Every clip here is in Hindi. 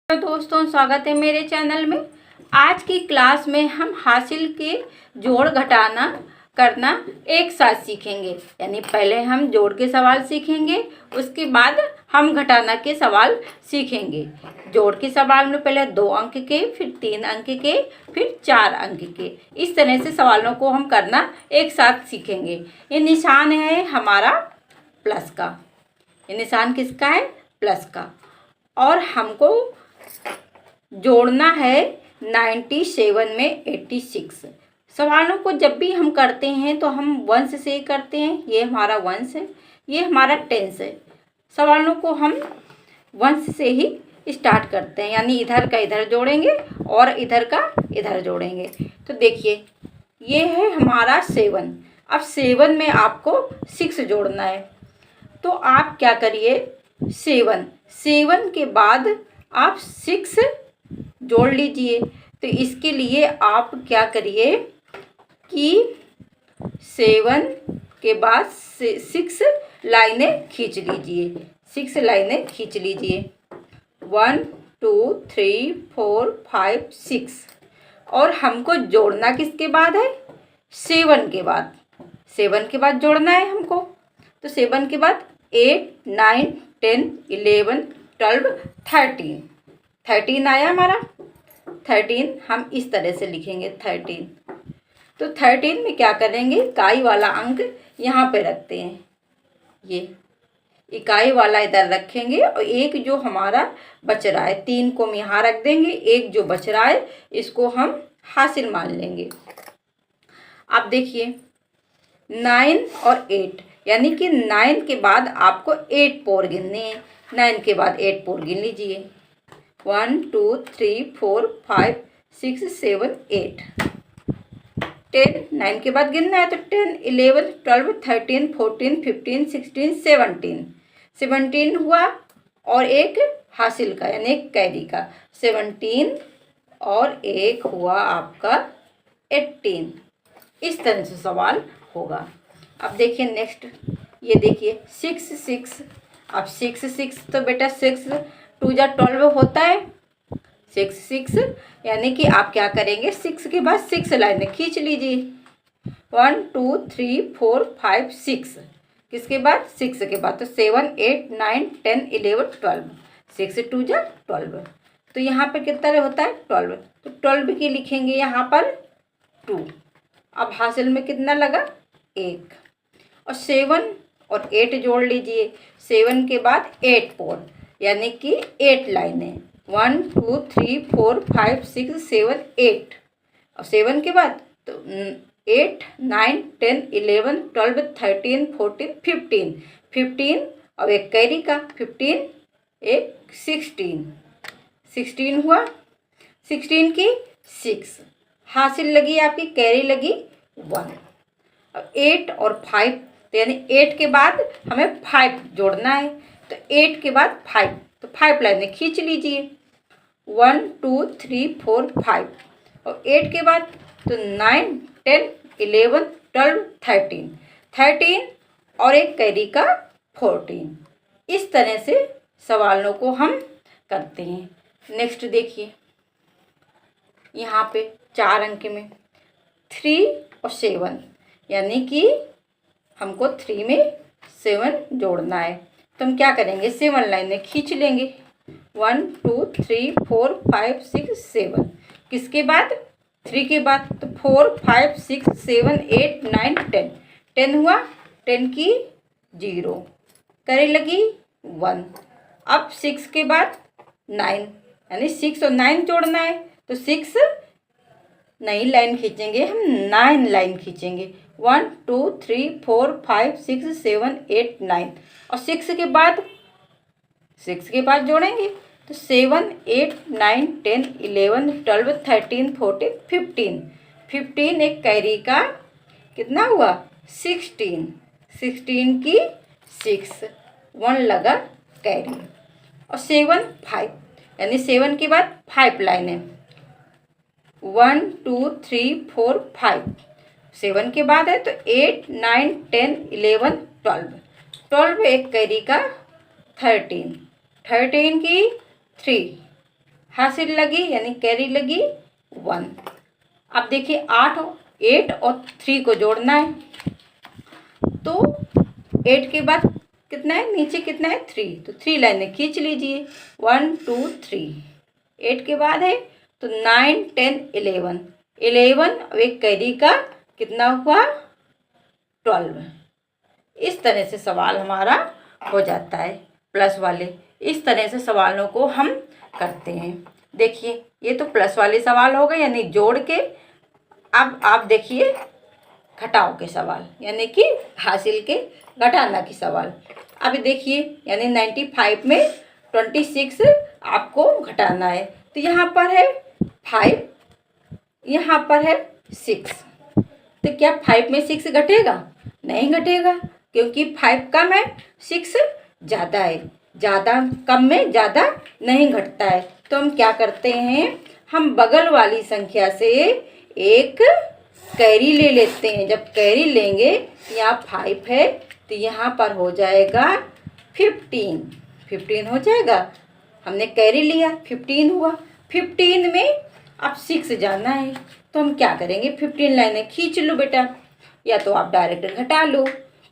तो दोस्तों, स्वागत है मेरे चैनल में। आज की क्लास में हम हासिल के जोड़ घटाना करना एक साथ सीखेंगे। यानी पहले हम जोड़ के सवाल सीखेंगे, उसके बाद हम घटाना के सवाल सीखेंगे। जोड़ के सवाल में पहले 2 अंक के, फिर 3 अंक के, फिर 4 अंक के, इस तरह से सवालों को हम करना एक साथ सीखेंगे। ये निशान है हमारा प्लस का। ये निशान किसका है? प्लस का। और हमको जोड़ना है 97 में 86। सवालों को जब भी हम करते हैं तो हम वंश से ही करते हैं। ये हमारा वंश है, ये हमारा टेंस है। सवालों को हम वंश से ही स्टार्ट करते हैं, यानी इधर का इधर जोड़ेंगे और इधर का इधर जोड़ेंगे। तो देखिए, ये है हमारा 7। अब 7 में आपको 6 जोड़ना है। तो आप क्या करिए, 7 के बाद आप 6 जोड़ लीजिए। तो इसके लिए आप क्या करिए कि 7 के बाद 6 लाइनें खींच लीजिए। 6 लाइनें खींच लीजिए। 1 2 3 4 5 6। और हमको जोड़ना किसके बाद है? 7 के बाद। 7 के बाद जोड़ना है हमको। तो 7 के बाद 8 9 10 11 12 13। 13 आया हमारा। 13 हम इस तरह से लिखेंगे 13। तो 13 में क्या करेंगे, इकाई वाला अंक यहाँ पे रखते हैं। ये इकाई वाला इधर रखेंगे और एक जो हमारा बच रहा है, 3 को हम यहाँ रख देंगे। एक जो बच रहा है इसको हम हासिल मान लेंगे। आप देखिए 9 और 8, यानी कि 9 के बाद आपको 8 पोर गिनने हैं। 9 के बाद 8 पोर गिन लीजिए। 1 2 3 4 5 6 7 8 10। 9 के बाद गिनना है तो 10 11 12 13 14 15 16 17। 17 हुआ और एक हासिल का यानी एक कैरी का 17 और एक हुआ आपका 18। इस तरह से सवाल होगा। अब देखिए नेक्स्ट, ये देखिए 6 6। अब 6 6 तो बेटा 6 2 जा 12 होता है। 6 6 यानी कि आप क्या करेंगे, 6 के बाद 6 लाइनें खींच लीजिए। 1 2 3 4 5 6। किसके बाद? 6 के बाद। तो 7 8 9 10 11 12। 6 2 जा 12। तो यहाँ पर कितना होता है? 12। तो 12 की लिखेंगे यहाँ पर 2। अब हासिल में कितना लगा? 1। और 7 और 8 जोड़ लीजिए। 7 के बाद 8 पोर, यानी कि 8 लाइनें। 1 2 3 4 5 6 7 8। और 7 के बाद तो 8 9 10 11 12 13 14 15। 15 और एक कैरी का 15, एक 16। 16 हुआ। 16 की 6 हासिल लगी, आपकी कैरी लगी 1। अब 8 और 5, तो यानी 8 के बाद हमें 5 जोड़ना है। तो 8 के बाद 5, तो 5 लाइनें खींच लीजिए। 1 2 3 4 5। और 8 के बाद तो 9 10 11 12 13। 13 और एक कैरी का 14। इस तरह से सवालों को हम करते हैं। नेक्स्ट देखिए, यहाँ पे 4 अंक में 3 और 7, यानी कि हमको 3 में 7 जोड़ना है। तो हम क्या करेंगे, 7 लाइनें खींच लेंगे। 1 2 3 4 5 6 7। किसके बाद? 3 के बाद। तो 4 5 6 7 8 9 10। 10 हुआ। 10 की 0, करे लगी 1। अब 6 के बाद 9, यानी 6 और 9 जोड़ना है। तो 6 नई लाइन खींचेंगे हम, 9 लाइन खींचेंगे। 1 2 3 4 5 6 7 8 9। और 6 के बाद जोड़ेंगे तो 7 8 9 10 11 12 13 14 15। 15 एक कैरी का कितना हुआ? 16। 16 की 6, 1 लगा कैरी। और 7 5, यानी 7 के बाद 5 लाइनें। 1 2 3 4 5। 7 के बाद है तो 8 9 10 11 12। 12 एक कैरी का 13। 13 की 3, हासिल लगी यानी कैरी लगी 1। अब देखिए 8 और 3 को जोड़ना है, तो 8 के बाद कितना है, नीचे कितना है 3, तो 3 लाइनें खींच लीजिए 1 2 3। 8 के बाद है तो 9 10 11, 11 और एक कैरी का कितना हुआ 12। इस तरह से सवाल हमारा हो जाता है प्लस वाले। इस तरह से सवालों को हम करते हैं। देखिए ये तो प्लस वाले सवाल हो गए यानी जोड़ के। अब आप देखिए घटाव के सवाल यानी कि हासिल के घटाना के सवाल। अब देखिए यानी 95 में 26 आपको घटाना है, तो यहाँ पर है 5, यहाँ पर है 6, तो क्या 5 में 6 घटेगा? नहीं घटेगा, क्योंकि 5 कम है 6 ज़्यादा है। ज़्यादा कम में ज़्यादा नहीं घटता है, तो हम क्या करते हैं, हम बगल वाली संख्या से एक कैरी ले लेते हैं। जब कैरी लेंगे, यहाँ 5 है तो यहाँ पर हो जाएगा 15 हो जाएगा। हमने कैरी लिया 15 हुआ, 15 में अब 6 जाना है, तो हम क्या करेंगे 15 लाइनें खींच लो बेटा, या तो आप डायरेक्ट घटा लो।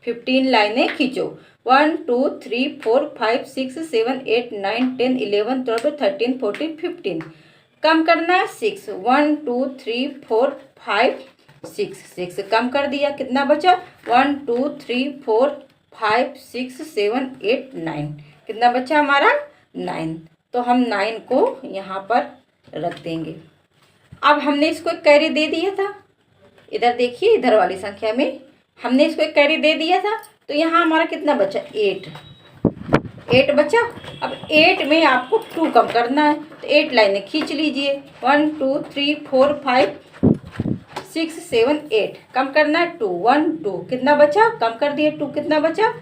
15 लाइनें खींचो 1 2 3 4 5 6 7 8 9 10 11 12 13 14 15। कम करना है 6, 1 2 3 4 5 6 कम कर दिया, कितना बचा 1 2 3 4 5 6 7 8 9, कितना बचा हमारा 9। तो हम 9 को यहाँ पर रख देंगे। अब हमने इसको एक कैरी दे दिया था, इधर देखिए इधर वाली संख्या में हमने इसको एक कैरी दे दिया था, तो यहाँ हमारा कितना बचा 8 बचा। अब 8 में आपको 2 कम करना है, तो 8 लाइनें खींच लीजिए 1 2 3 4 5 6 7 8, कम करना है 2 1 2, कितना बचा, कम कर दिए 2, कितना बचा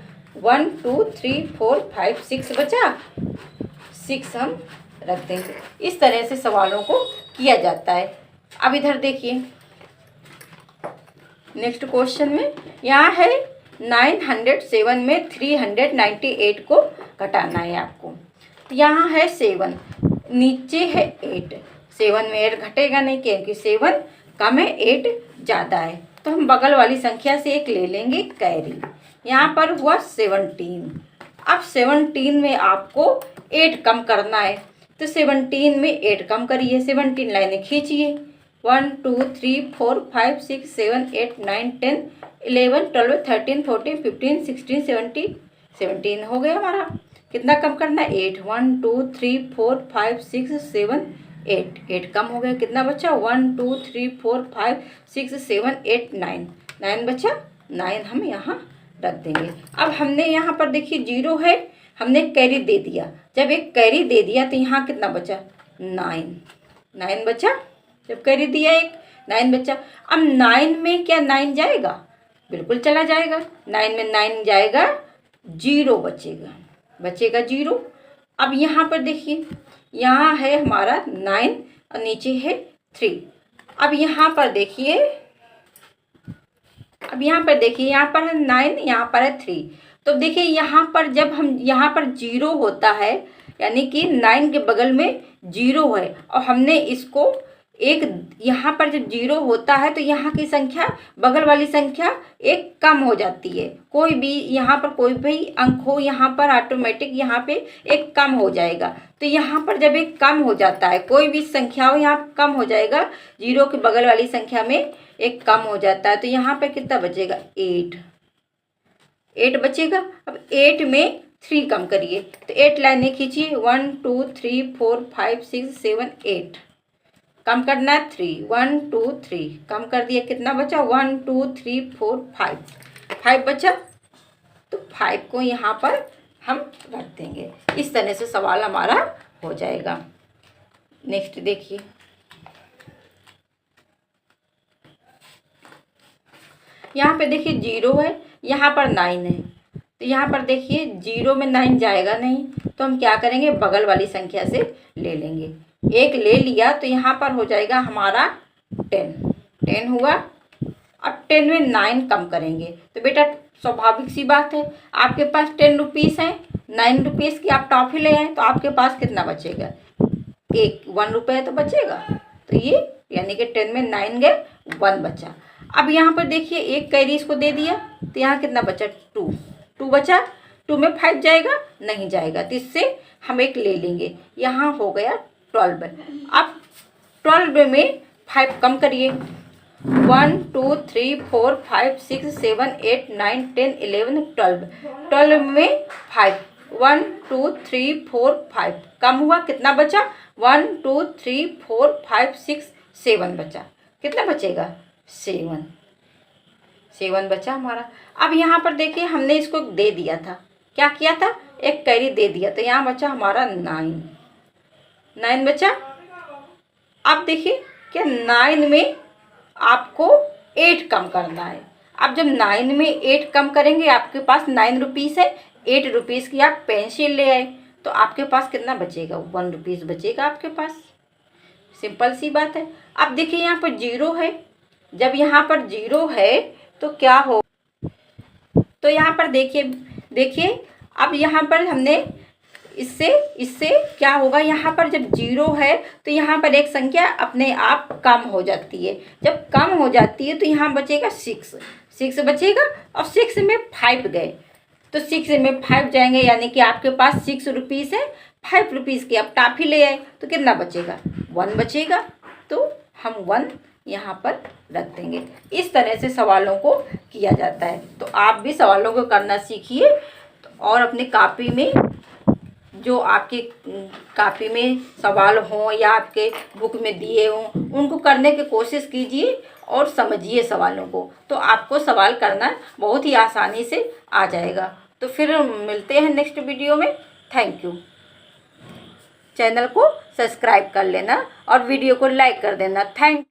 1 2 3 4 5 6 बचा, 6 हम रख देंगे। इस तरह से सवालों को किया जाता है। अब इधर देखिए नेक्स्ट क्वेश्चन में यहाँ है 907 में 398 को घटाना है आपको। तो यहाँ है 7, नीचे है 8, 7 में 8 घटेगा नहीं क्योंकि 7 कम है 8 ज़्यादा है, तो हम बगल वाली संख्या से एक ले लेंगे कैरी। यहाँ पर हुआ 17। अब 17 में आपको 8 कम करना है, तो 17 में 8 कम करिए, 17 लाइनें खींचिए 1 2 3 4 5 6 7 8 9 10 11 12 13 14 15 16 17 हो गया हमारा। कितना कम करना है 8, 1 2 3 4 5 6 7 8 कम हो गया, कितना बचा 1 2 3 4 5 6 7 8 9 बचा, 9 हम यहाँ रख देंगे। अब हमने यहाँ पर देखिए 0 है, हमने कैरी दे दिया। जब एक कैरी दे दिया तो यहाँ कितना बचा 9 बचा, जब कैरी दिया एक 9 बचा। अब 9 में क्या 9 जाएगा, बिल्कुल चला जाएगा, 9 में 9 जाएगा, 0 बचेगा 0। अब यहाँ पर देखिए यहाँ है हमारा 9 और नीचे है 3। अब यहाँ पर देखिए यहाँ पर है 9, यहाँ पर है 3। तो देखिए यहाँ पर जब हम यहाँ पर 0 होता है यानी कि 9 के बगल में 0 है, और हमने इसको एक यहाँ पर जब 0 होता है तो यहाँ की संख्या बगल वाली संख्या एक कम हो जाती है। कोई भी यहाँ पर कोई भी अंक हो, यहाँ पर ऑटोमेटिक यहाँ पे एक कम हो जाएगा। तो यहाँ पर जब एक कम हो जाता है, कोई भी संख्या हो यहाँ कम हो जाएगा, 0 के बगल वाली संख्या में एक कम हो जाता है। तो यहाँ पर कितना बचेगा 8 बचेगा। अब 8 में 3 कम करिए, तो 8 लाइनें खींचिए 1 2 3 4 5 6 7 8, कम करना है 3 1 2 3, कम कर दिया, कितना बचा 1 2 3 4 5 बचा। तो 5 को यहाँ पर हम रख देंगे। इस तरह से सवाल हमारा हो जाएगा। नेक्स्ट देखिए यहाँ पे देखिए 0 है, यहाँ पर 9 है, तो यहाँ पर देखिए 0 में 9 जाएगा नहीं, तो हम क्या करेंगे बगल वाली संख्या से ले लेंगे। एक ले लिया तो यहाँ पर हो जाएगा हमारा 10 हुआ। अब 10 में 9 कम करेंगे, तो बेटा स्वाभाविक सी बात है, आपके पास 10 रुपीज़ हैं, 9 रुपीज़ की आप टॉफ़ी ले आए तो आपके पास कितना बचेगा, एक 1 रुपये तो बचेगा, तो ये यानी कि 10 में 9 गए, 1 बचा। अब यहाँ पर देखिए एक कैरी इसको दे दिया, तो यहाँ कितना बचा, 2 बचा। 2 में 5 जाएगा, नहीं जाएगा, तो इससे हम एक ले लेंगे। यहाँ हो गया 12। अब 12 में 5 कम करिए, 1 2 3 4 5 6 7 8 9 10 11 12। 12 में 5, 1 2 3 4 5 कम हुआ, कितना बचा, 1 2 3 4 5 6 7 बचा। कितना बचेगा, 7 बचा हमारा। अब यहाँ पर देखिए हमने इसको दे दिया था, क्या किया था, एक कैरी दे दिया, तो यहाँ बचा हमारा 9 बचा। अब देखिए क्या 9 में आपको 8 कम करना है। अब जब 9 में 8 कम करेंगे, आपके पास 9 रुपीज़ है, 8 रुपीज़ की आप पेंसिल ले आए, तो आपके पास कितना बचेगा, 1 रुपीज़ बचेगा आपके पास। सिंपल सी बात है। अब देखिए यहाँ पर 0 है, जब यहाँ पर 0 है तो क्या हो, तो यहाँ पर देखिए अब यहाँ पर हमने इससे क्या होगा, यहाँ पर जब 0 है तो यहाँ पर एक संख्या अपने आप कम हो जाती है। जब कम हो जाती है तो यहाँ बचेगा 6 बचेगा, और 6 में 5 गए, तो 6 में 5 जाएंगे, यानी कि आपके पास 6 रुपीज़ है, 5 रुपीज़ की आप टॉफ़ी ले आए, तो कितना बचेगा, 1 बचेगा। तो हम 1 यहाँ पर रख देंगे। इस तरह से सवालों को किया जाता है। तो आप भी सवालों को करना सीखिए, और अपने कापी में जो आपकी कापी में सवाल हों या आपके बुक में दिए हों, उनको करने की कोशिश कीजिए और समझिए सवालों को, तो आपको सवाल करना बहुत ही आसानी से आ जाएगा। तो फिर मिलते हैं नेक्स्ट वीडियो में। Thank you. चैनल को सब्सक्राइब कर लेना और वीडियो को लाइक कर देना। थैंक